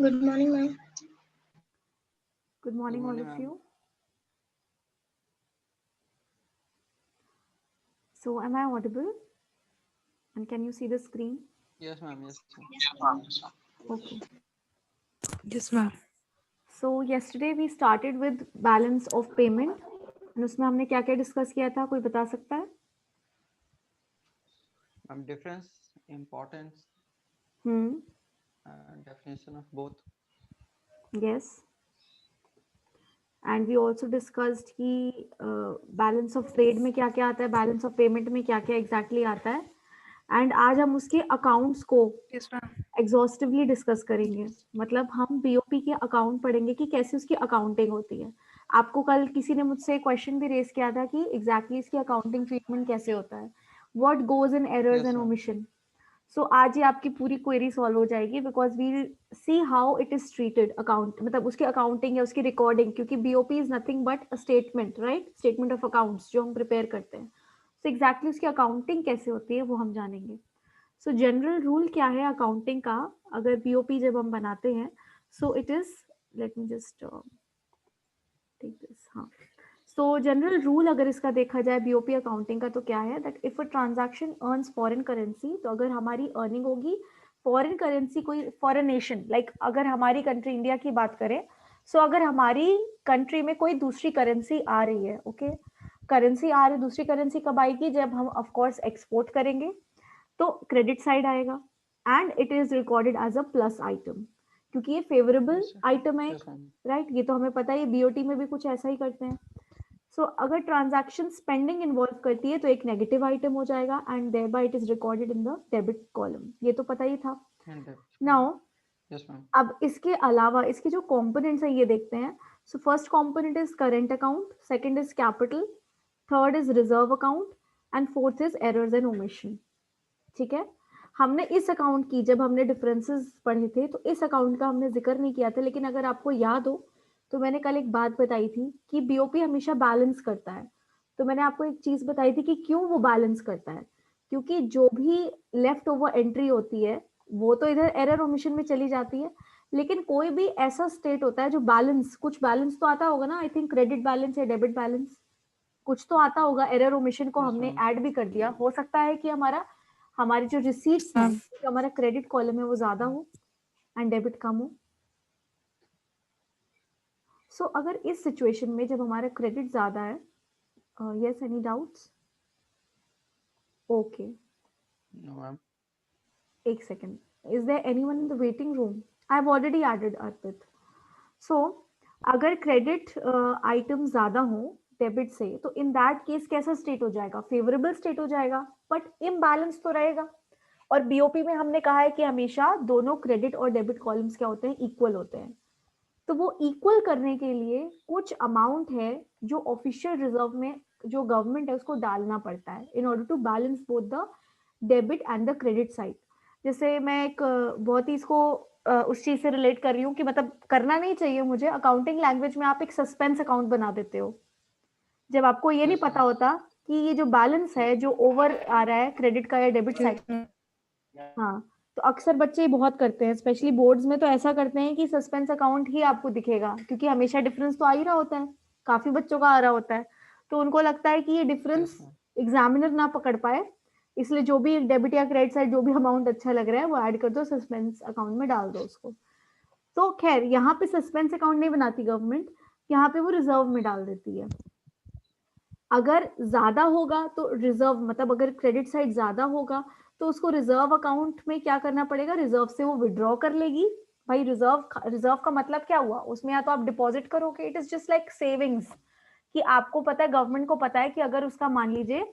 Good morning, ma'am. Good morning, all of ma'am. you. So, am I audible? And can you see the screen? Yes, ma'am. Yes, ma'am. Okay. Yes, ma'am. So, yesterday we started with balance of payment. And उसमें हमने क्या क्या discuss किया था, कोई बता सकता है? Ma'am, difference, importance, definition of both. Yes. And we also discussed कि बैलेंस ऑफ ट्रेड में क्या क्या आता है, बैलेंस ऑफ पेमेंट में क्या क्या एग्जैक्टली आता है. एंड आज हम उसके अकाउंट्स को Yes, ma'am. एग्जॉस्टिवली डिस्कस करेंगे. मतलब हम बीओपी के अकाउंट पढ़ेंगे कि कैसे उसकी अकाउंटिंग होती है. आपको कल किसी ने मुझसे क्वेश्चन भी रेज किया था कि एग्जैक्टली इसकी अकाउंटिंग ट्रीटमेंट कैसे होता है, what goes in errors Yes, and ma'am. Omission. So आज ही आपकी पूरी क्वेरी सॉल्व हो जाएगी because we see how it is treated account, मतलब उसकी अकाउंटिंग या उसकी रिकॉर्डिंग, क्योंकि BOP is nothing but a statement, right, statement of accounts जो हम प्रिपेयर करते हैं. सो एग्जैक्टली उसकी अकाउंटिंग कैसे होती है वो हम जानेंगे. सो जनरल रूल क्या है अकाउंटिंग का अगर बीओपी जब हम बनाते हैं. So it is, let me just take this. हाँ, सो जनरल रूल अगर इसका देखा जाए बीओपी अकाउंटिंग का तो क्या है that if a transaction earns foreign currency, तो अगर हमारी अर्निंग होगी फॉरेन करेंसी, कोई फॉरेन नेशन, लाइक अगर हमारी कंट्री इंडिया की बात करें, सो अगर हमारी कंट्री में कोई दूसरी करेंसी आ रही है, ओके, करेंसी आ रही, दूसरी करेंसी कब आएगी, जब हम ऑफ कोर्स एक्सपोर्ट करेंगे, तो क्रेडिट साइड आएगा and it is recorded as a plus item, क्योंकि ये फेवरेबल Yes, sir. आइटम है, Yes, ma'am. राइट. ये तो हमें पता है, बीओटी में भी कुछ ऐसा ही करते हैं. सो अगर ट्रांजैक्शन स्पेंडिंग इन्वॉल्व करती है तो एक नेगेटिव आइटम हो जाएगा and thereby it is recorded in the debit column. ये तो पता ही था. And debit. Now Yes, ma'am. अब इसके अलावा इसके जो कंपोनेंट्स हैं ये देखते हैं. So first component is current account, second is capital, third is reserve account and fourth is errors and omission. ठीक है, हमने इस अकाउंट की जब हमने डिफरेंसेस पढ़े थे तो इस अकाउंट का हमने जिक्र नहीं किया था, लेकिन अगर आपको याद हो तो मैंने कल एक बात बताई थी कि बीओपी हमेशा बैलेंस करता है. तो मैंने आपको एक चीज बताई थी कि क्यों वो बैलेंस करता है, क्योंकि जो भी लेफ्ट ओवर एंट्री होती है वो तो इधर एरर ओमिशन में चली जाती है, लेकिन कोई भी ऐसा स्टेट होता है जो बैलेंस, कुछ बैलेंस तो आता होगा ना, आई थिंक क्रेडिट बैलेंस या डेबिट बैलेंस, कुछ तो आता होगा. एरर ओमिशन को Yes, हमने ma'am. ऐड भी कर दिया, हो सकता है कि हमारी जो रिसीट्स हैं, जो हमारा क्रेडिट कॉलम है वो ज्यादा हो एंड डेबिट कम हो. सो अगर इस सिचुएशन में जब हमारा क्रेडिट ज्यादा है, yes, any doubts? Okay, No, ma'am. एक second. Is there anyone in the waiting room? I have already added Arpit. So अगर क्रेडिट आइटम ज्यादा हो डेबिट से, तो इन दैट केस कैसा स्टेट हो जाएगा, फेवरेबल स्टेट हो जाएगा, बट इम्बैलेंस तो रहेगा. और बीओपी में हमने कहा है कि हमेशा दोनों क्रेडिट और डेबिट कॉलम्स क्या होते हैं, इक्वल होते हैं. तो वो इक्वल करने के लिए कुछ अमाउंट है जो ऑफिशियल रिजर्व में जो गवर्नमेंट है उसको डालना पड़ता है in order to balance both the debit and the credit side. जैसे मैं एक बहुत ही इसको उस चीज से रिलेट कर रही हूँ कि मतलब करना नहीं चाहिए मुझे, अकाउंटिंग लैंग्वेज में आप एक सस्पेंस अकाउंट बना देते हो जब आपको ये नहीं Yes, पता ma'am. होता कि ये जो बैलेंस है जो ओवर आ रहा है क्रेडिट का या डेबिट साइड. हाँ, तो अक्सर बच्चे बहुत करते हैं, स्पेशली बोर्ड्स में तो ऐसा करते हैं कि सस्पेंस अकाउंट ही आपको दिखेगा, क्योंकि हमेशा डिफरेंस तो आ ही रहा होता है, काफी बच्चों का आ रहा होता है, तो उनको लगता है कि ये डिफरेंस Yes, ma'am. एग्जामिनर ना पकड़ पाए, इसलिए जो भी डेबिट या क्रेडिट साइड जो भी अमाउंट अच्छा लग रहा है वो ऐड कर दो, सस्पेंस अकाउंट में डाल दो उसको. तो खैर यहाँ पे सस्पेंस अकाउंट नहीं बनाती गवर्नमेंट, यहाँ पे वो रिजर्व में डाल देती है. अगर ज्यादा होगा तो रिजर्व, मतलब अगर क्रेडिट साइड ज्यादा होगा तो उसको रिजर्व अकाउंट में क्या करना पड़ेगा, रिजर्व से वो विड्रॉ कर लेगी. भाई रिजर्व का मतलब क्या हुआ, उसमें या तो आप डिपॉजिट करोगे, it is just like savings, कि आपको पता है, गवर्नमेंट को पता है कि अगर उसका मान लीजिए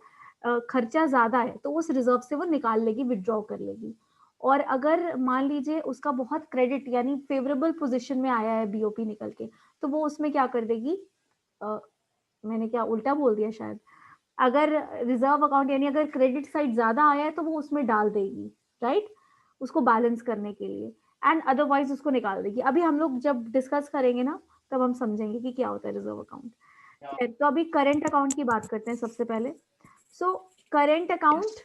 खर्चा ज्यादा है तो उस रिजर्व से वो निकाल लेगी, विड्रॉ कर लेगी. और अगर मान लीजिए उसका बहुत क्रेडिट यानी फेवरेबल पोजीशन में आया है बीओपी निकल के, तो वो उसमें क्या कर देगी, मैंने क्या उल्टा बोल दिया शायद, अगर रिजर्व अकाउंट यानी अगर क्रेडिट साइड ज्यादा आया है तो वो उसमें डाल देगी, राइट, उसको बैलेंस करने के लिए, एंड अदरवाइज उसको निकाल देगी. अभी हम लोग जब डिस्कस करेंगे ना तब हम समझेंगे कि क्या होता है रिजर्व अकाउंट. तो अभी करेंट अकाउंट की बात करते हैं सबसे पहले. So current account,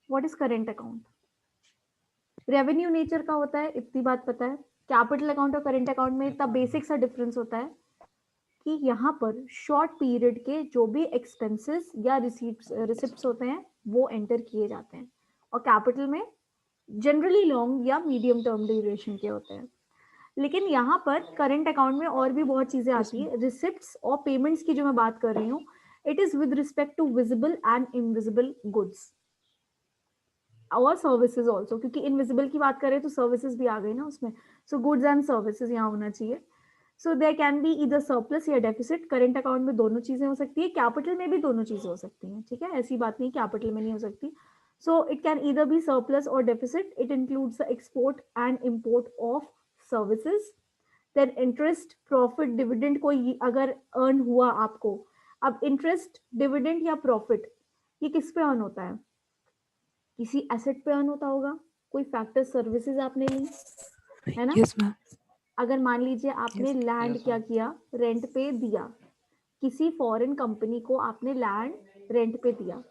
what is current account? Revenue nature का होता है, इतनी बात पता है. कैपिटल अकाउंट और करेंट अकाउंट में इतना बेसिक सा डिफरेंस होता है कि यहाँ पर शॉर्ट पीरियड के जो भी एक्सपेंसेस या रिसिप्ट्स होते हैं वो एंटर किए जाते हैं, और कैपिटल में जनरली लॉन्ग या मीडियम टर्म ड्यूरेशन के होते हैं। लेकिन यहाँ पर करंट अकाउंट में और भी बहुत चीजें आती है। रिसिप्ट्स और पेमेंट्स की जो मैं बात कर रही हूँ, it is with respect to visible and invisible goods और सर्विसेज ऑल्सो, क्योंकि इनविजिबल की बात करें तो सर्विसेज भी आ गई ना उसमें। सो गुड्स एंड सर्विसेज यहाँ होना चाहिए। So there can be either surplus या डेफिसिट। करंट अकाउंट में दोनों चीजें हो सकती है, कैपिटल में भी दोनों चीजें हो सकती हैं, ठीक है, ऐसी बात नहीं कैपिटल में नहीं हो सकती। So it can either be surplus और deficit. It includes the export and import of services. Then interest, profit, dividend कोई अगर अर्न हुआ आपको, अब इंटरेस्ट, डिविडेंड या प्रॉफिट ये किस पे अर्न होता है? किसी एसेट पे अर्न होता होगा, कोई फैक्टर सर्विसेज आपने ली, है ना? Yes, ma'am. अगर मान लीजिए आपने लैंड Yes, क्या ma'am. किया, रेंट पे दिया, किसी फॉरेन कंपनी को आपने लैंड रेंट पे दिया।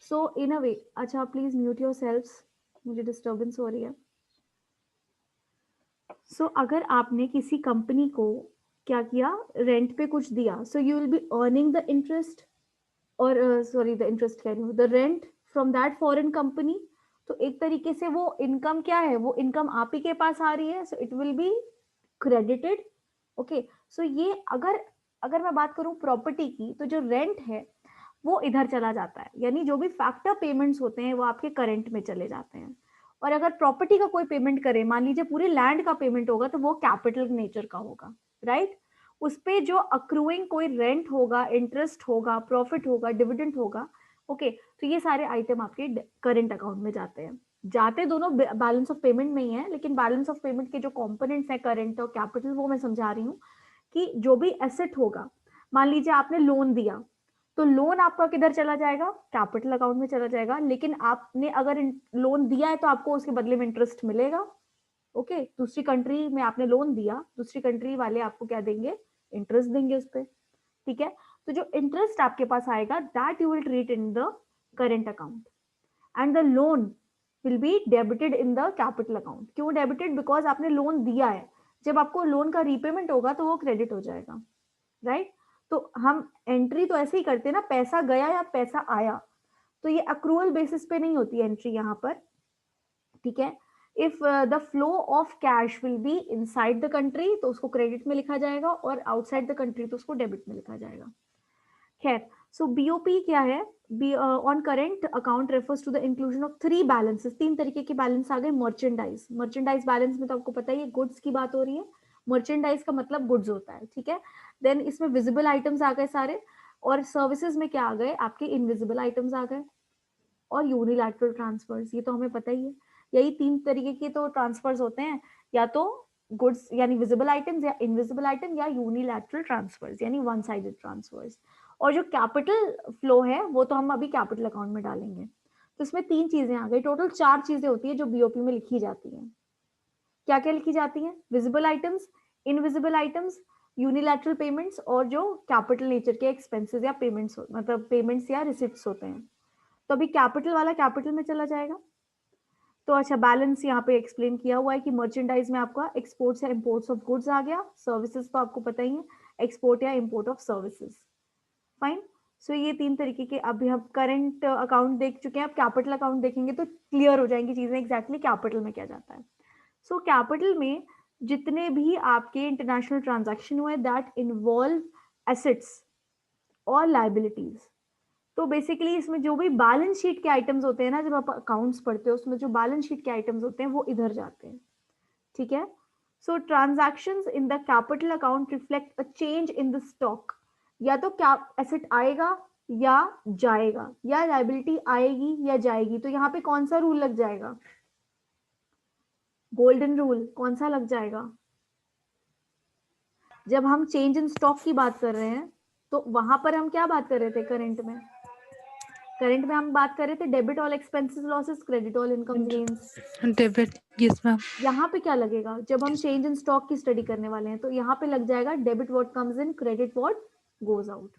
सो इन अ वे, अच्छा प्लीज म्यूट योरसेल्व्स, मुझे डिस्टरबेंस हो रही है। सो अगर आपने किसी कंपनी को क्या किया, रेंट पे कुछ दिया, so you will be earning the interest और सॉरी द इंटरेस्ट कह रही हूँ, the rent from that foreign company. तो एक तरीके से वो इनकम क्या है, वो इनकम आप ही के पास आ रही है, so it will be credited. Okay, so ये अगर मैं बात करूं प्रॉपर्टी की, तो जो रेंट है वो इधर चला जाता है, यानी जो भी फैक्टर पेमेंट्स होते हैं वो आपके करंट में चले जाते हैं। और अगर प्रॉपर्टी का कोई पेमेंट करे, मान लीजिए पूरे लैंड का पेमेंट होगा, तो वो कैपिटल नेचर का होगा, राइट? उस पे जो अक्रूइंग कोई रेंट होगा, इंटरेस्ट होगा, प्रॉफिट होगा, डिविडेंड होगा, ओके, तो ये सारे आइटम आपके करंट अकाउंट में जाते हैं। जाते दोनों बैलेंस ऑफ पेमेंट में ही है, लेकिन बैलेंस ऑफ पेमेंट के जो कंपोनेंट्स हैं करंट और कैपिटल, वो मैं समझा रही हूँ कि जो भी एसेट होगा, मान लीजिए आपने लोन दिया, तो लोन आपका किधर चला जाएगा? कैपिटल अकाउंट में चला जाएगा। लेकिन आपने अगर लोन दिया है तो आपको उसके बदले में इंटरेस्ट मिलेगा। ओके, दूसरी कंट्री में आपने लोन दिया, दूसरी कंट्री वाले आपको क्या देंगे? इंटरेस्ट देंगे उस पर, ठीक है? तो जो इंटरेस्ट आपके पास आएगा, that you will treat in the current account, and the loan will be debited in the capital account. क्यों डेबिटेड? बिकॉज आपने लोन दिया है, जब आपको लोन का रीपेमेंट होगा तो वो क्रेडिट हो जाएगा, राइट? तो हम एंट्री तो ऐसे ही करते हैं ना, पैसा गया या पैसा आया, तो ये अक्रूवल बेसिस पे नहीं होती एंट्री यहाँ पर, ठीक है? If the flow of cash will be inside the country तो उसको क्रेडिट में लिखा जाएगा, और आउटसाइड द कंट्री तो उसको डेबिट में लिखा जाएगा। खैर, सो बीओपी क्या है? On current account refers to the inclusion of 3 balances. 3 तरीके के बैलेंस आ गए। मर्चेंडाइज, मर्चेंडाइज बैलेंस में तो आपको पता ही है, गुड्स की बात हो रही है, मर्चेंडाइज का मतलब गुड्स होता है, ठीक है? देन इसमें विजिबल आइटम्स आ गए सारे, और सर्विसेज में क्या आ गए? आपके इनविजिबल आइटम्स आ गए, और यूनिलैटरल ट्रांसफर्स, ये तो हमें पता ही है। यही 3 तरीके के तो ट्रांसफर्स होते हैं, या तो गुड्स यानी विजिबल आइटम्स, या इनविजिबल आइटम, या यूनिलैटरल ट्रांसफर्स यानी वन साइडेड ट्रांसफर्स। और जो कैपिटल फ्लो है वो तो हम अभी कैपिटल अकाउंट में डालेंगे। तो इसमें 3 चीजें आ गई, टोटल 4 चीजें होती है जो बीओपी में लिखी जाती हैं। क्या क्या लिखी जाती हैं? Visible items, invisible items, unilateral payments, और जो कैपिटल नेचर के एक्सपेंसेस या पेमेंट्स, मतलब पेमेंट्स या रिसिप्ट्स होते हैं। तो अभी कैपिटल वाला कैपिटल में चला जाएगा। तो अच्छा, बैलेंस यहाँ पे एक्सप्लेन किया हुआ है कि मर्चेंडाइज में आपका एक्सपोर्ट्स या इंपोर्ट्स ऑफ गुड्स आ गया, सर्विसेज तो आपको पता ही है, एक्सपोर्ट या इंपोर्ट ऑफ सर्विसेज। फाइन। सो ये 3 तरीके के अभी हम करंट अकाउंट देख चुके हैं। अब कैपिटल अकाउंट देखेंगे तो क्लियर हो जाएंगी चीजें, एग्जैक्टली कैपिटल में क्या जाता है। सो कैपिटल में जितने भी आपके इंटरनेशनल ट्रांजैक्शन हुए दैट इन्वॉल्व एसेट्स और लाइबिलिटीज, तो बेसिकली इसमें जो भी बैलेंस शीट के आइटम्स होते हैं ना, जब आप अकाउंट्स पढ़ते हो उसमें जो बैलेंस शीट के आइटम्स होते हैं वो इधर जाते हैं, ठीक है? So transactions in the capital account reflect a change in the stock. या तो क्या एसेट आएगा या जाएगा, या लाइबिलिटी आएगी या जाएगी। तो यहाँ पे कौन सा रूल लग जाएगा? गोल्डन रूल कौन सा लग जाएगा? जब हम चेंज इन स्टॉक की बात कर रहे हैं तो वहां पर हम क्या बात कर रहे थे? करंट में, करंट में हम बात कर रहे थे debit all expenses losses, credit all income gains. Debit. Yes, ma'am. यहाँ पे क्या लगेगा? जब हम चेंज इन स्टॉक की स्टडी करने वाले हैं तो यहाँ पे लग जाएगा debit what comes in, credit what goes out.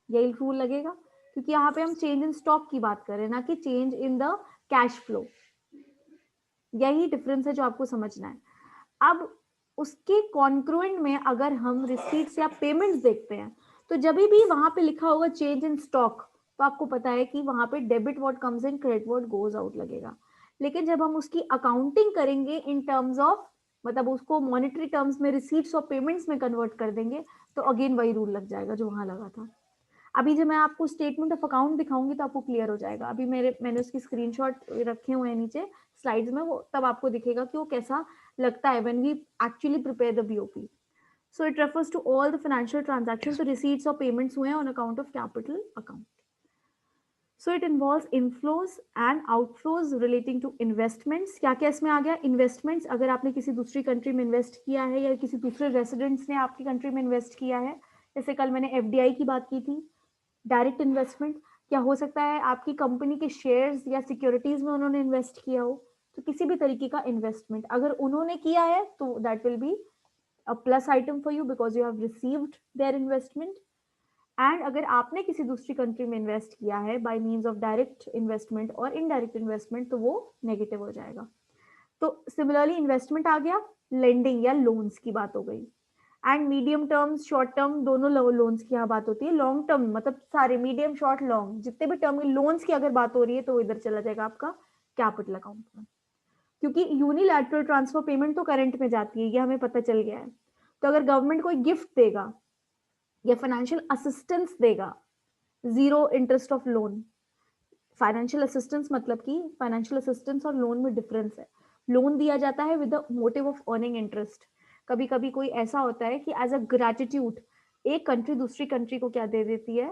यही रूल लगेगा, क्योंकि यहाँ पे हम चेंज इन स्टॉक की बात कर रहे हैं, ना कि change in the cash flow. यही डिफरेंस है जो आपको समझना है। अब उसके कॉन्क्रुएंट में अगर हम रिसीट्स या पेमेंट्स देखते हैं तो जब भी वहां पे लिखा होगा चेंज इन स्टॉक तो आपको पता है कि वहां पे debit what comes in credit what goes out लगेगा। लेकिन जब हम उसकी अकाउंटिंग करेंगे इन टर्म्स ऑफ मतलब उसको मॉनेटरी टर्म्स में रिसीट्स और पेमेंट्स में कन्वर्ट कर देंगे तो अगेन वही रूल लग जाएगा जो वहां लगा था। अभी जब मैं आपको स्टेटमेंट ऑफ अकाउंट दिखाऊंगी तो आपको क्लियर हो जाएगा। अभी मैंने उसकी स्क्रीनशॉट रखे हुए हैं नीचे स्लाइड्स में, वो तब आपको दिखेगा कि वो कैसा लगता है when we actually prepare the BOP. So it refers to all the financial transactions, तो रिसीट्स और पेमेंट्स हुए हैं on account of capital account. So it involves inflows and outflows relating to investments। क्या क्या इसमें आ गया? इन्वेस्टमेंट्स, अगर आपने किसी दूसरी कंट्री में इन्वेस्ट किया है या किसी दूसरे रेसिडेंट्स ने आपकी कंट्री में इन्वेस्ट किया है, जैसे कल मैंने एफडीआई की बात की थी। डायरेक्ट इन्वेस्टमेंट क्या हो सकता है? आपकी कंपनी के शेयर्स या सिक्योरिटीज में उन्होंने इन्वेस्ट किया हो, तो किसी भी तरीके का इन्वेस्टमेंट अगर उन्होंने किया है तो that will be a plus item for you because you have received their investment. And अगर आपने किसी दूसरी कंट्री में इन्वेस्ट किया है by means of direct investment और इनडायरेक्ट इन्वेस्टमेंट तो वो नेगेटिव हो जाएगा। तो सिमिलरली इन्वेस्टमेंट आ गया, लेंडिंग या लोन्स की बात हो गई। And medium term short term दोनों लोन्स की यहाँ बात होती है। लॉन्ग टर्म मतलब सारे मीडियम शॉर्ट लॉन्ग जितने भी टर्म लोन्स की अगर बात हो रही है तो इधर चला जाएगा आपका कैपिटल अकाउंट में, क्योंकि यूनिलैटरल ट्रांसफर पेमेंट तो करंट में जाती है, ये हमें पता चल गया है। तो अगर गवर्नमेंट कोई गिफ्ट देगा या फाइनेंशियल असिस्टेंस देगा, zero interest of loan. Financial assistance मतलब कि फाइनेंशियल असिस्टेंस और लोन में डिफरेंस है। लोन दिया जाता है with the motive of earning interest. कभी कभी कोई ऐसा होता है कि एज अ ग्रेटिट्यूड एक कंट्री दूसरी कंट्री को क्या दे देती है?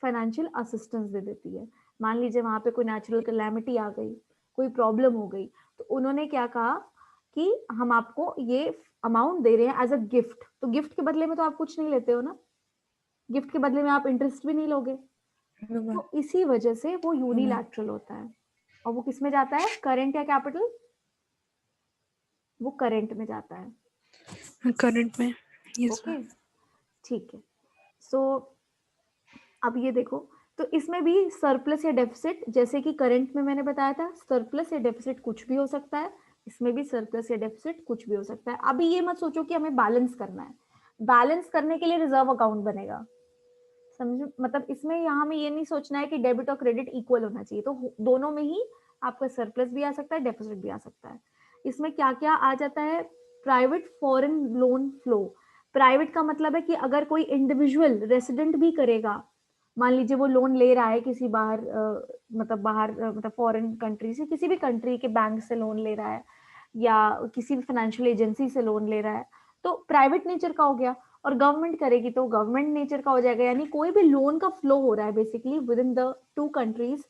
फाइनेंशियल असिस्टेंस दे देती है। मान लीजिए वहां पे कोई नेचुरल कैलेमिटी आ गई, कोई प्रॉब्लम हो गई, तो उन्होंने क्या कहा कि हम आपको ये अमाउंट दे रहे हैं एज अ गिफ्ट। तो गिफ्ट के बदले में तो आप कुछ नहीं लेते हो ना, गिफ्ट के बदले में आप इंटरेस्ट भी नहीं लोगे। No, ma'am. तो इसी वजह से वो यूनिलैटरल होता है। और वो किस में जाता है? करंट या कैपिटल? वो करंट में जाता है। Current में yes ओके ma'am. ठीक है। सो अब ये देखो, तो इसमें भी सरप्लस या डेफिसिट, जैसे कि करंट में मैंने बताया था सरप्लस या डेफिसिट कुछ भी हो सकता है, इसमें भी सरप्लस या डेफिसिट कुछ भी हो सकता है। अभी ये मत सोचो कि हमें बैलेंस करना है, बैलेंस करने के लिए रिजर्व अकाउंट बनेगा, समझ मतलब इसमें यहाँ में ये नहीं सोचना है कि डेबिट और क्रेडिट इक्वल होना चाहिए, तो दोनों में ही आपका सरप्लस भी आ सकता है, डेफिसिट भी आ सकता है। इसमें क्या क्या आ जाता है? Private foreign loan flow. Private का मतलब है कि अगर कोई इंडिविजुअल रेसिडेंट भी करेगा, मान लीजिए वो लोन ले रहा है किसी बाहर मतलब फॉरेन कंट्री से, किसी भी कंट्री के बैंक से लोन ले रहा है या किसी भी फाइनेंशियल एजेंसी से लोन ले रहा है, तो प्राइवेट नेचर का हो गया। और गवर्नमेंट करेगी तो गवर्नमेंट नेचर का हो जाएगा, यानी कोई भी लोन का फ्लो हो रहा है basically with in the two countries.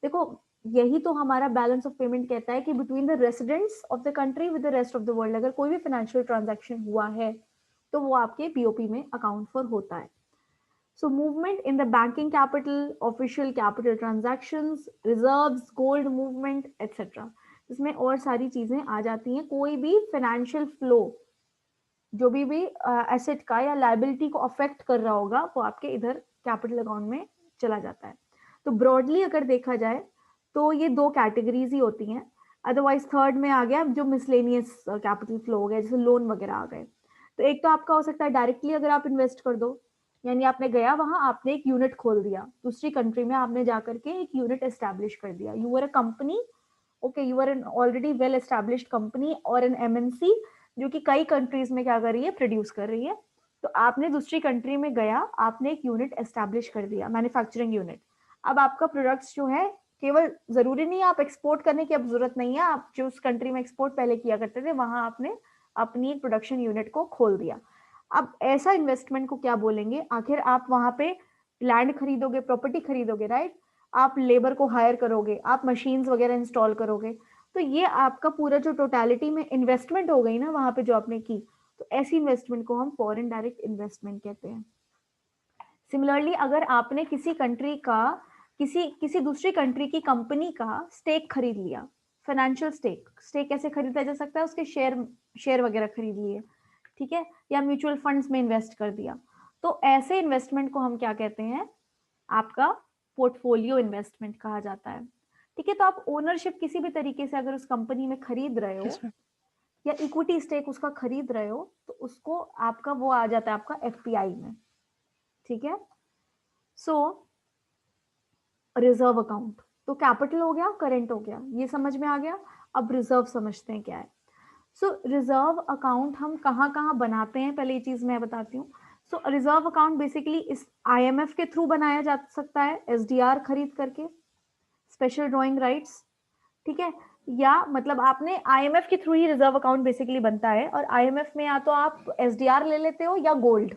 देखो यही तो हमारा बैलेंस ऑफ पेमेंट कहता है कि between the residents of the country with the rest of the world अगर कोई भी फाइनेंशियल ट्रांजैक्शन हुआ है तो वो आपके बीओपी में अकाउंट फॉर होता है। So movement in the banking capital, official capital transactions, reserves, gold movement, etc. इसमें और सारी चीजें आ जाती हैं। कोई भी फाइनेंशियल फ्लो जो भी एसेट का या लाइबिलिटी को अफेक्ट कर रहा होगा वो आपके इधर कैपिटल अकाउंट में चला जाता है। तो ब्रॉडली अगर देखा जाए तो ये दो कैटेगरीज ही होती हैं। अदरवाइज थर्ड में आ गया जो मिसलेनियस कैपिटल फ्लो हो गया, जैसे लोन वगैरह आ गए। तो एक तो आपका हो सकता है डायरेक्टली अगर आप इन्वेस्ट कर दो, यानी आपने गया वहां आपने एक यूनिट खोल दिया दूसरी कंट्री में, आपने जाकर के एक यूनिट एस्टैब्लिश कर दिया, you are a company, okay you are an already well established company और एन एमएनसी जो कि कई कंट्रीज में क्या कर रही है? प्रोड्यूस कर रही है। तो आपने दूसरी कंट्री में गया, आपने एक यूनिट एस्टैब्लिश कर दिया, मैन्युफैक्चरिंग यूनिट। अब आपका प्रोडक्ट्स जो है, केवल जरूरी नहीं है आप एक्सपोर्ट करने की अब जरूरत नहीं है, आप जो उस कंट्री में एक्सपोर्ट पहले किया करते थे वहां आपने अपनी एक प्रोडक्शन यूनिट को खोल दिया। अब ऐसा इन्वेस्टमेंट को क्या बोलेंगे? आखिर आप वहां पे लैंड खरीदोगे, प्रॉपर्टी खरीदोगे, राइट? आप लेबर को हायर करोगे, आप मशीन्स वगैरह इंस्टॉल करोगे, तो ये आपका पूरा जो टोटालिटी में इन्वेस्टमेंट हो गई ना वहां पे जो आपने की, तो ऐसी इन्वेस्टमेंट को हम फॉरेन डायरेक्ट इन्वेस्टमेंट कहते हैं। सिमिलरली अगर आपने किसी कंट्री का किसी दूसरी कंट्री की कंपनी का स्टेक खरीद लिया, फाइनेंशियल स्टेक, स्टेक कैसे खरीदा जा सकता है? उसके शेयर वगैरह खरीद लिए, ठीक है, या म्यूचुअल फंड्स में इन्वेस्ट कर दिया, तो ऐसे इन्वेस्टमेंट को हम क्या कहते हैं? आपका पोर्टफोलियो इन्वेस्टमेंट कहा जाता है। ठीक है, तो आप ओनरशिप किसी भी तरीके से अगर उस कंपनी में खरीद रहे हो Yes ma'am. या इक्विटी स्टेक उसका खरीद रहे हो तो उसको आपका वो आ जाता है आपका एफपीआई में, ठीक है। सो रिजर्व अकाउंट तो कैपिटल हो गया, करंट हो गया, ये समझ में आ गया। अब रिजर्व समझते हैं क्या है। सो रिजर्व अकाउंट हम कहाँ कहाँ बनाते हैं, पहले ये चीज मैं बताती हूँ। सो रिजर्व अकाउंट बेसिकली इस आईएमएफ के थ्रू बनाया जा सकता है, एसडीआर खरीद करके, स्पेशल ड्रॉइंग राइट्स, ठीक है। या मतलब आपने आईएमएफ के थ्रू ही रिजर्व अकाउंट बेसिकली बनता है, और आईएमएफ में या तो आप एसडीआर ले लेते हो या गोल्ड,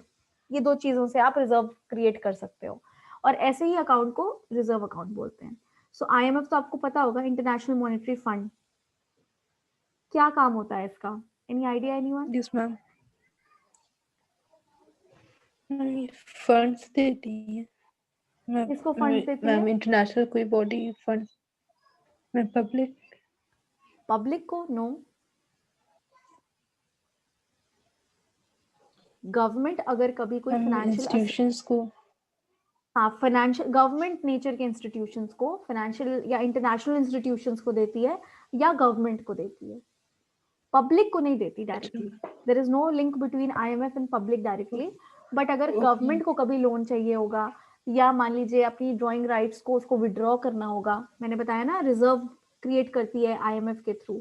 ये दो चीजों से आप रिजर्व क्रिएट कर सकते हो, और ऐसे ही अकाउंट को रिजर्व अकाउंट बोलते हैं। सो आईएमएफ तो आपको पता होगा, इंटरनेशनल मॉनेटरी फंड, क्या काम होता है इसका, any idea anyone? Yes ma'am. Funds देती है मैम। किसको फंड्स देती मैम है? इंटरनेशनल कोई बॉडी फंड मैम, पब्लिक को? नो, गवर्नमेंट अगर कभी कोई फाइनेंशियल इंस्टीट्यूशंस को। हाँ, फाइनेंशियल गवर्नमेंट नेचर के इंस्टीट्यूशंस को, फाइनेंशियल या इंटरनेशनल इंस्टीट्यूशंस को देती है, या गवर्नमेंट को देती है, पब्लिक को नहीं देती directly. There is no link between IMF and public directly, but अगर गवर्नमेंट को कभी लोन चाहिए होगा, या मान लीजिए अपनी ड्राइंग राइट्स को उसको विड्रॉ करना होगा, मैंने बताया ना रिजर्व क्रिएट करती है आईएमएफ के थ्रू,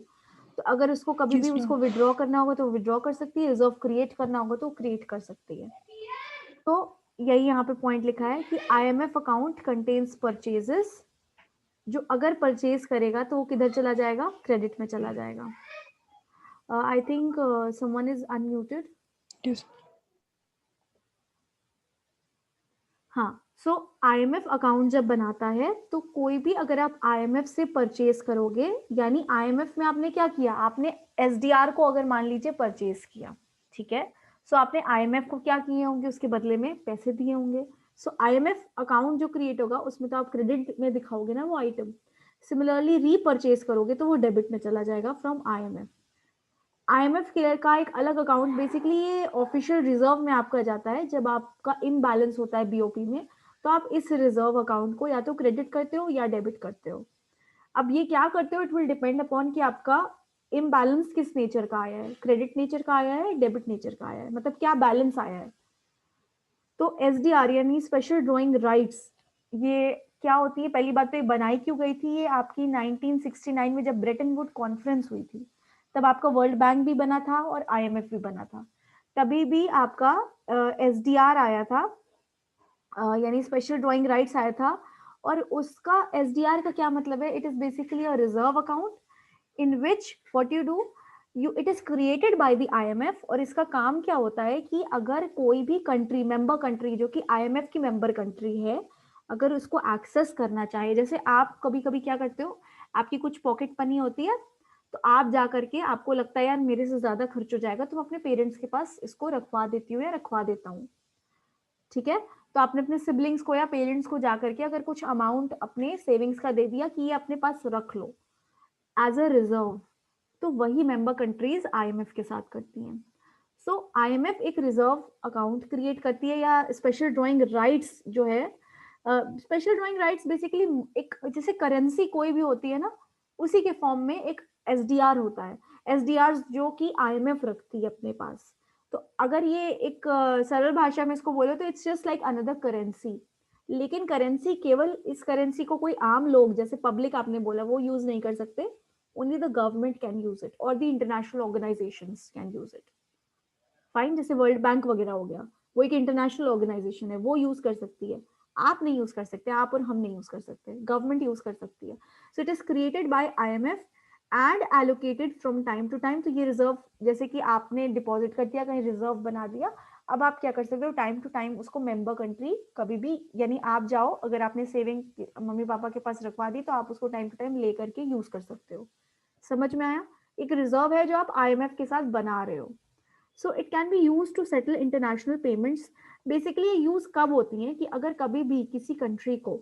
तो अगर उसको कभी भी उसको विड्रॉ करना होगा तो विड्रॉ कर सकती है, रिजर्व क्रिएट करना होगा तो क्रिएट कर सकती है। तो यही यहाँ पे पॉइंट लिखा है कि आईएमएफ अकाउंट कंटेन्स परचेजेस, जो अगर परचेज करेगा तो वो किधर चला जाएगा, क्रेडिट में चला जाएगा। I think someone is unmuted. हाँ, सो आईएमएफ अकाउंट जब बनाता है तो कोई भी, अगर आप आईएमएफ से परचेज करोगे, यानी आईएमएफ में आपने क्या किया, आपने एसडीआर को अगर मान लीजिए परचेज किया, ठीक है, सो आपने आईएमएफ को क्या किए होंगे, उसके बदले में पैसे दिए होंगे। सो आईएमएफ अकाउंट जो क्रिएट होगा उसमें तो आप क्रेडिट में दिखाओगे ना वो आइटम, सिमिलरली रीपरचेज करोगे तो वो डेबिट में चला जाएगा फ्रॉम आईएमएफ। आईएमएफ क्लियर का एक अलग अकाउंट, बेसिकली ये ऑफिशियल रिजर्व में आपका जाता है, जब आपका इनबैलेंस होता है बीओपी में, तो आप इस रिजर्व अकाउंट को या तो क्रेडिट करते हो या डेबिट करते हो। अब ये क्या करते हो, इट विल डिपेंड अपॉन कि आपका इम्बैलेंस किस नेचर का आया है, क्रेडिट नेचर का आया है, डेबिट नेचर का आया है, मतलब क्या बैलेंस आया है। तो एसडीआर यानी स्पेशल ड्रॉइंग राइट्स, ये क्या होती है, पहली बात तो ये बनाई क्यों गई थी, ये आपकी 1969 में जब ब्रेटन वुड कॉन्फ्रेंस हुई थी, तब आपका वर्ल्ड बैंक भी बना था और आईएमएफ भी बना था, तभी भी आपका एसडीआर आया था, यानी स्पेशल ड्रॉइंग राइट्स आया था। और उसका एसडीआर का क्या मतलब है, it is basically a reserve account in which what you do, it is created by the IMF, और इसका काम क्या होता है कि अगर कोई भी कंट्री, मेंबर कंट्री जो कि आईएमएफ की मेंबर कंट्री है, अगर उसको एक्सेस करना चाहे, जैसे आप कभी कभी क्या करते हो, आपकी कुछ पॉकेट मनी होती है, तो आप जा करके, आपको लगता है यार मेरे से ज्यादा खर्च हो जाएगा, तो मैं अपने पेरेंट्स के पास इसको रखवा देती हूँ या रखवा देता हूँ, ठीक है। तो आपने अपने सिबलिंग्स को या पेरेंट्स को जा करके अगर कुछ अमाउंट अपने सेविंग्स का दे दिया कि ये अपने पास रख लो एज अ रिजर्व, तो वही मेंबर कंट्रीज आईएमएफ के साथ करती हैं। सो आईएमएफ एक रिजर्व अकाउंट क्रिएट करती है, या स्पेशल ड्रॉइंग राइट्स जो है, स्पेशल ड्रॉइंग राइट्स बेसिकली एक जैसे करेंसी कोई भी होती है ना, उसी के फॉर्म में एक एसडीआर होता है, एसडीआर जो कि आईएमएफ रखती है अपने पास। तो अगर ये एक सरल भाषा में इसको बोले तो it's just like another currency, लेकिन करेंसी केवल इस करेंसी को कोई आम लोग जैसे पब्लिक आपने बोला वो यूज नहीं कर सकते, only the government can use it or the international organizations can use it, fine. जैसे वर्ल्ड बैंक वगैरह हो गया, वो एक इंटरनेशनल ऑर्गेनाइजेशन है, वो यूज कर सकती है, आप नहीं यूज कर सकते, आप और हम नहीं यूज कर सकते, गवर्नमेंट यूज कर सकती है। So it is created by IMF and allocated from time to time. तो ये रिजर्व, जैसे कि आपने डिपॉजिट कर दिया कहीं, रिजर्व बना दिया, अब आप क्या कर सकते हो, टाइम टू टाइम उसको मेंबर कंट्री कभी भी, यानी आप जाओ, अगर आपने सेविंग मम्मी पापा के पास रखवा दी तो आप उसको टाइम टू टाइम लेकर के यूज कर सकते हो। समझ में आया, एक रिजर्व है जो आप आईएमएफ के साथ बना रहे हो। So it can be use to settle international payments. Basically ये यूज कब होती है कि अगर कभी भी किसी कंट्री को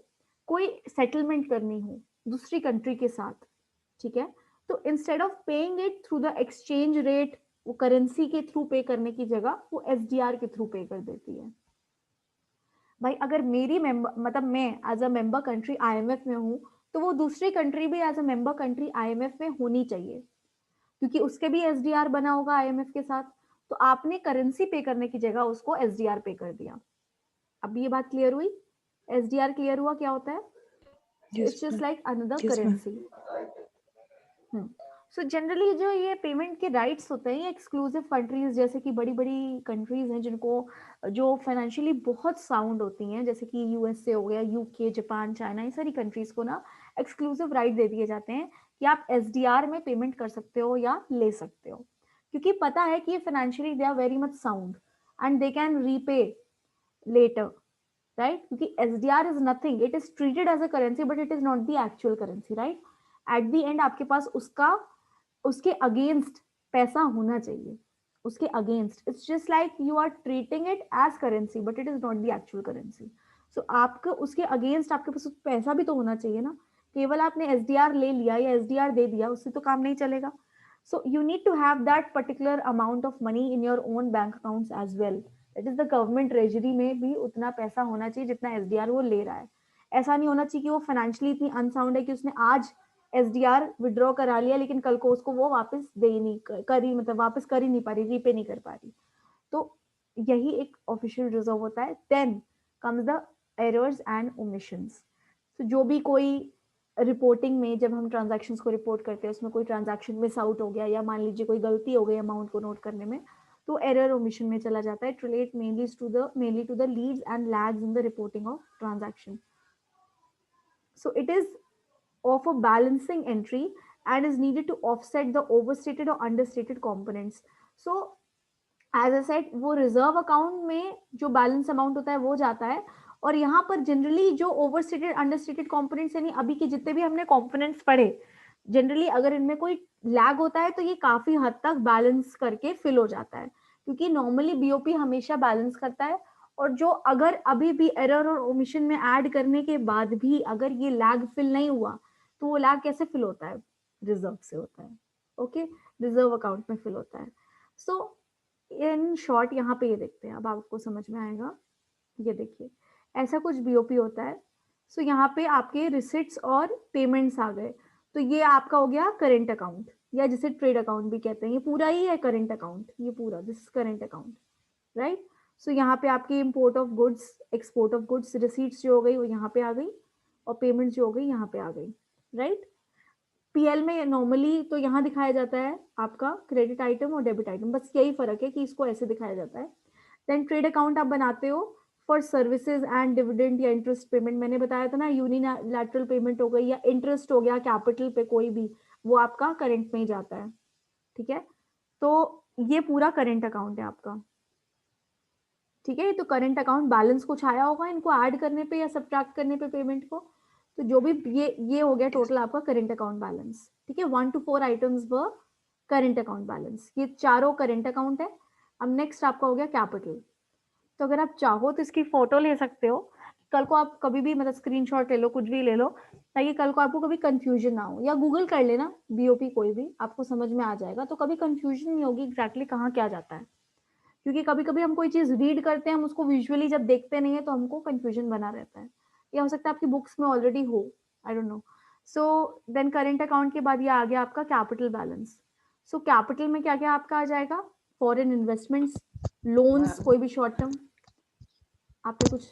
कोई सेटलमेंट करनी हो दूसरी कंट्री के साथ, ठीक है, तो instead of paying it through the exchange rate, वो करेंसी के थ्रू पे करने की जगह वो एसडीआर के थ्रू पे कर देती है। भाई अगर मेरी मेंबर, मतलब मैं as a member country IMF में हूँ, तो वो दूसरी कंट्री भी as a member country IMF में होनी चाहिए। क्योंकि उसके भी एसडीआर बना होगा आईएमएफ के साथ, तो आपने करेंसी पे करने की जगह उसको एसडीआर पे कर दिया। अब ये बात क्लियर हुई? एसडीआर क्लियर हुआ क्या होता है? Yes, it's just ma'am. Like another Yes, ma'am. Currency. So generally जो ये पेमेंट के राइट्स होते हैं, ये एक्सक्लूसिव कंट्रीज जैसे कि बड़ी बड़ी कंट्रीज हैं जिनको, जो फाइनेंशियली बहुत साउंड होती हैं, जैसे कि यूएसए हो गया, यूके, जापान, चाइना, ये सारी कंट्रीज को ना एक्सक्लूसिव राइट दे दिए जाते हैं कि आप एसडीआर में पेमेंट कर सकते हो या ले सकते हो, क्योंकि पता है कि ये financially they are very much sound and they can repay later, right? क्योंकि SDR is nothing, it is treated as a currency but it is not the actual currency, right? At the end आपके पास उसके against पैसा होना चाहिए, उसके against. It's just like you are treating it as currency but it is not the actual currency. So आपको उसके against आपके पास पैसा भी तो होना चाहिए ना। केवल आपने एसडीआर ले लिया या एसडीआर दे दिया उससे तो काम नहीं चलेगा। So you need to have that particular amount of money in your own bank accounts as well. That is the government treasury में भी उतना पैसा होना चाहिए जितना एसडीआर वो ले रहा है। ऐसा नहीं होना चाहिए कि वो फाइनेंशियली इतनी अनसाउंड है कि उसने आज एसडीआर विड्रॉ करा लिया लेकिन कल को उसको वो वापस दे ही नहीं करी, मतलब वापस कर ही नहीं पा रही, रीपे नहीं कर पा रही। तो यही एक ऑफिशियल रिजर्व होता है। Then comes the errors and omissions. तो जो भी कोई रिपोर्टिंग में, जब हम ट्रांजैक्शंस को रिपोर्ट करते हैं, उसमें कोई ट्रांजैक्शन मिस आउट हो गया या मान लीजिए कोई गलती हो गई अमाउंट को नोट करने में, तो एरर ओमिशन में चला जाता है। It relate mainly to the leads and lags in the reporting of transaction. So it is of a balancing entry and is needed to offset the overstated or understated components. So as I said, वो reserve account में जो balance amount होता है वो जाता है, और यहाँ पर जनरली जो ओवरस्टेटेड अंडरस्टेटेड कंपोनेंट्स, यानी अभी के जितने भी हमने कंपोनेंट्स पढ़े, जनरली अगर इनमें कोई लैग होता है तो ये काफी हद तक बैलेंस करके फिल हो जाता है, क्योंकि नॉर्मली बीओपी हमेशा बैलेंस करता है। और जो अगर अभी भी एरर और ओमिशन में ऐड करने के बाद भी अगर ये लैग फिल नहीं हुआ, तो वो लैग कैसे फिल होता है? रिजर्व से होता है। ओके, रिजर्व अकाउंट में फिल होता है। सो इन शॉर्ट यहाँ पे ये देखते हैं, अब आपको समझ में आएगा। ये देखिए, ऐसा कुछ बीओपी होता है। सो यहाँ पे आपके रिसिट्स और पेमेंट्स आ गए, तो ये आपका हो गया करेंट अकाउंट, या जिसे ट्रेड अकाउंट भी कहते हैं। ये पूरा ही है करेंट अकाउंट, ये पूरा this is current account, right? So यहाँ पे आपकी import of goods, export of goods, receipts जो हो गई वो यहाँ पे आ गई, और पेमेंट्स जो हो गई यहाँ पे आ गई, राइट? पीएल में नॉर्मली तो यहाँ दिखाया जाता है आपका क्रेडिट आइटम और डेबिट आइटम, बस यही फर्क है कि इसको ऐसे दिखाया जाता है। देन ट्रेड अकाउंट आप बनाते हो फॉर सर्विसेज एंड डिविडेंड या इंटरेस्ट पेमेंट। मैंने बताया था ना, यूनिलैटरल पेमेंट हो गई या इंटरेस्ट हो गया कैपिटल पे कोई भी, वो आपका करंट में ही जाता है, ठीक है? तो ये पूरा करंट अकाउंट है आपका, ठीक है? तो करंट अकाउंट बैलेंस कुछ आया होगा इनको ऐड करने पे या सब्ट्रैक्ट करने पे पेमेंट को, तो जो भी ये हो गया टोटल आपका करंट अकाउंट बैलेंस, ठीक है? 1 to 4 आइटम्स व करंट अकाउंट बैलेंस, ये चारों करंट अकाउंट है। अब नेक्स्ट आपका हो गया कैपिटल। तो अगर आप चाहो तो इसकी फोटो ले सकते हो, कल को आप कभी भी मतलब स्क्रीनशॉट ले लो, कुछ भी ले लो, ताकि कल को आपको कभी कंफ्यूजन ना हो, या गूगल कर लेना बीओपी कोई भी, आपको समझ में आ जाएगा, तो कभी कंफ्यूजन नहीं होगी एग्जैक्टली कहाँ क्या जाता है। क्योंकि कभी कभी हम कोई चीज रीड करते हैं, हम उसको विजुअली जब देखते नहीं है तो हमको कंफ्यूजन बना रहता है, या हो सकता है आपकी बुक्स में ऑलरेडी हो, I don't know. So then current account के बाद ये आ गया आपका कैपिटल बैलेंस। सो कैपिटल में क्या क्या आपका आ जाएगा? फॉरेन इन्वेस्टमेंट्स, लोन्स, कोई भी शॉर्ट टर्म। आपने कुछ,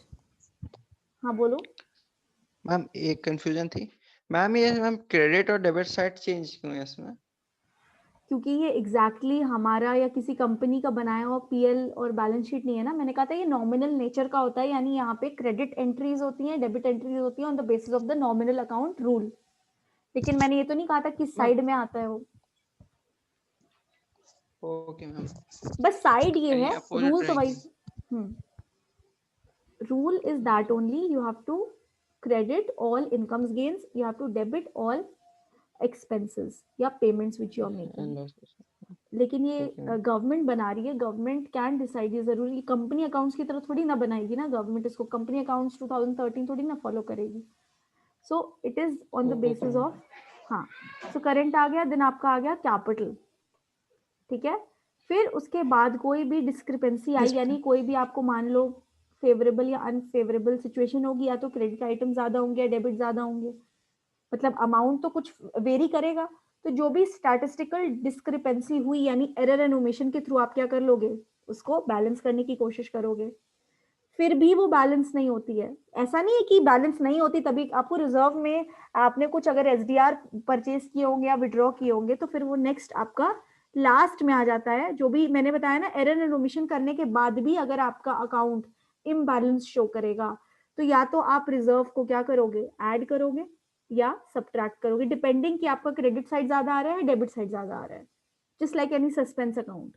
हाँ बोलो। मैम एक कंफ्यूजन थी मैम, ये मैम क्रेडिट और डेबिट साइड चेंज क्यों है इसमें? क्योंकि ये एग्जैक्टली हमारा या किसी कंपनी का बनाया हुआ पीएल और बैलेंस शीट नहीं है ना। मैंने कहा था ये नॉमिनल नेचर का होता है, यानी यहाँ पे क्रेडिट एंट्रीज होती हैं, डेबिट एंट्रीज होती हैं on the basis of the nominal account rule. लेकिन मैंने ये तो नहीं कहा था किस साइड में आता है वो। ओके मैम, बस साइड ये कहीं है, अपोजिट रूल तो रहेंगे। वही। Rule is that only you have to credit all incomes gains, you have to debit all expenses या payments which you are making. लेकिन ये गवर्नमेंट बना रही है, गवर्नमेंट कैन डिसाइड, ये जरूरी कंपनी अकाउंट्स की तरह थोड़ी ना बनाएगी ना गवर्नमेंट, इसको कंपनी अकाउंट्स 2013 थोड़ी ना फॉलो करेगी। So it is on the basis of, हाँ। सो करंट आ गया, देन आपका आ गया कैपिटल, ठीक है? फिर उसके बाद कोई भी डिस्क्रिपेंसी आई, यानी कोई भी आपको मान लो फेवरेबल या अनफेवरेबल सिचुएशन होगी, या तो क्रेडिट आइटम ज्यादा होंगे या डेबिट ज्यादा होंगे, मतलब अमाउंट तो कुछ वेरी करेगा, तो जो भी स्टैटिस्टिकल डिस्क्रिपेंसी हुई यानी एरर एंड ओमिशन के थ्रू आप क्या कर लोगे, उसको बैलेंस करने की कोशिश करोगे। फिर भी वो बैलेंस नहीं होती है, ऐसा नहीं है कि बैलेंस नहीं होती तभी आपको रिजर्व में आपने कुछ अगर एसडीआर परचेज किए होंगे या विड्रॉ किए होंगे तो फिर वो नेक्स्ट आपका लास्ट में आ जाता है। जो भी मैंने बताया ना, एरर एंड ओमिशन करने के बाद भी अगर आपका अकाउंट इम्बैलेंस शो करेगा तो या तो आप रिजर्व को क्या करोगे, ऐड करोगे या सब्ट्रैक्ट करोगे, डिपेंडिंग कि आपका क्रेडिट साइड ज्यादा आ रहा है डेबिट साइड ज्यादा आ रहा है। Just like any suspense account.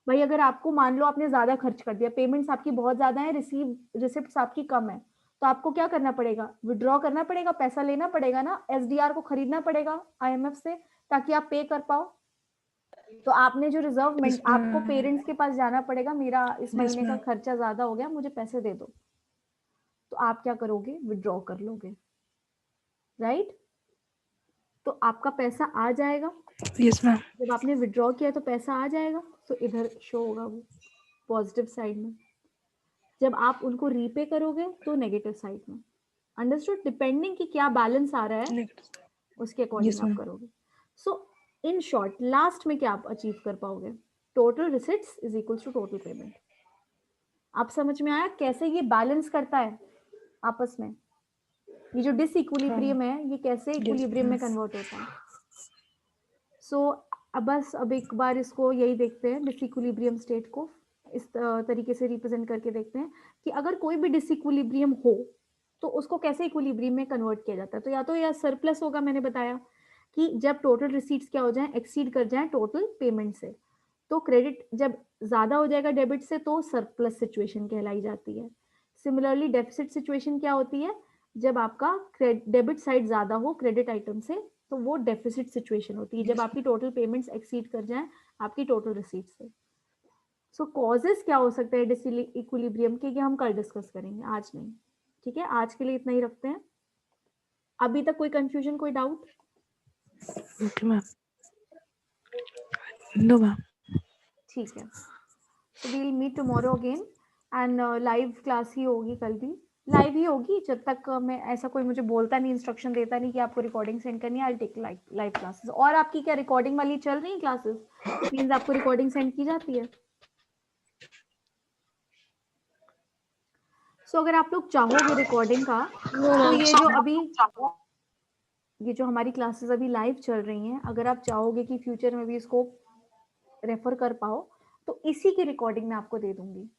भाई अगर आपको मान लो आपने ज्यादा खर्च कर दिया, पेमेंट्स आपकी बहुत ज्यादा है, रिसिप्ट्स आपकी कम है, तो आपको क्या करना पड़ेगा, विड्रॉ करना पड़ेगा, पैसा लेना पड़ेगा ना, एसडीआर को खरीदना पड़ेगा आईएमएफ से ताकि आप पे कर पाओ। तो आपने जो रिजर्व आपको पेरेंट्स के पास जाना पड़ेगा, मेरा इस महीने का खर्चा ज्यादा हो गया, मुझे पैसे दे दो। तो आप क्या करोगे, विड्रॉ कर लोगे, राइट? तो आपका पैसा आ जाएगा। Yes ma'am. जब आपने विड्रॉ किया तो पैसा आ जाएगा, तो इधर शो होगा वो पॉजिटिव साइड में। जब आप उनको रीपे करोगे तो नेगेटिव साइड में। अंडरस्टूड? डिपेंडिंग कि क्या बैलेंस आ रहा है उसके अकॉर्डिंग आप करोगे। सो इन शॉर्ट लास्ट में क्या आप अचीव कर पाओगे, total receipts is equal to total payment. आप समझ में आया कैसे ये बैलेंस करता है आपस में, ये जो डिसइक्विलिब्रियम है ये कैसे इक्विलिब्रियम में कन्वर्ट होता है। सो अब एक बार इसको यही देखते हैं, डिसइक्विलिब्रियम स्टेट को इस तरीके से रिप्रेजेंट करके देखते हैं कि अगर कोई भी डिसइक्विलिब्रियम हो तो उसको कैसे इक्विलिब्रियम में कन्वर्ट किया जाता है। तो या तो या सरप्लस होगा, मैंने बताया कि जब टोटल रिसीट्स क्या हो जाए, एक्सीड कर जाए टोटल पेमेंट से, तो क्रेडिट जब ज्यादा हो जाएगा डेबिट से तो सरप्लस सिचुएशन कहलाई जाती है। सिमिलरली डेफिसिट सिचुएशन क्या होती है, जब आपका डेबिट साइड ज्यादा हो क्रेडिट आइटम से तो वो डेफिसिट सिचुएशन होती है, जब आपकी टोटल पेमेंट्स एक्सीड कर जाएं आपकी टोटल रिसीट से। सो कॉजेस क्या हो सकते हैं डिसइक्विलिब्रियम के, ये हम कल डिस्कस करेंगे, आज नहीं। ठीक है, आज के लिए इतना ही रखते हैं। अभी तक कोई कंफ्यूजन, कोई doubt? Okay ma'am. No ma'am. ठीक है, so we'll meet tomorrow again and live class ही होगी, कल भी लाइव ही होगी जब तक मैं ऐसा कोई मुझे बोलता नहीं, इंस्ट्रक्शन देता नहीं कि आपको रिकॉर्डिंग सेंड करनी है। I take live classes. और आपकी क्या रिकॉर्डिंग वाली चल रही है क्लासेस, मींस आपको रिकॉर्डिंग सेंड की जाती है। सो अगर आप लोग चाहोगे रिकॉर्डिंग का तो ये जो हमारी क्लासेस अभी लाइव चल रही हैं, अगर आप चाहोगे कि फ्यूचर में भी इसको रेफर कर पाओ तो इसी की रिकॉर्डिंग मैं आपको दे दूंगी।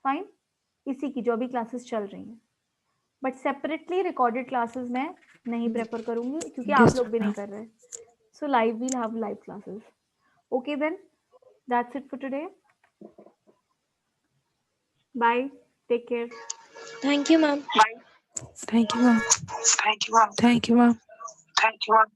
फाइन, इसी की जो अभी क्लासेस चल रही हैं, बट सेपरेटली रिकॉर्डेड क्लासेस मैं नहीं प्रेफर करूंगी क्योंकि आप लोग भी नहीं कर रहे। So live we'll have live classes. Okay then, that's it for today. Bye, take care. Thank you, ma'am. Thank you ma'am. Thank you, ma'am. Thank you ma'am. Thank you, ma'am.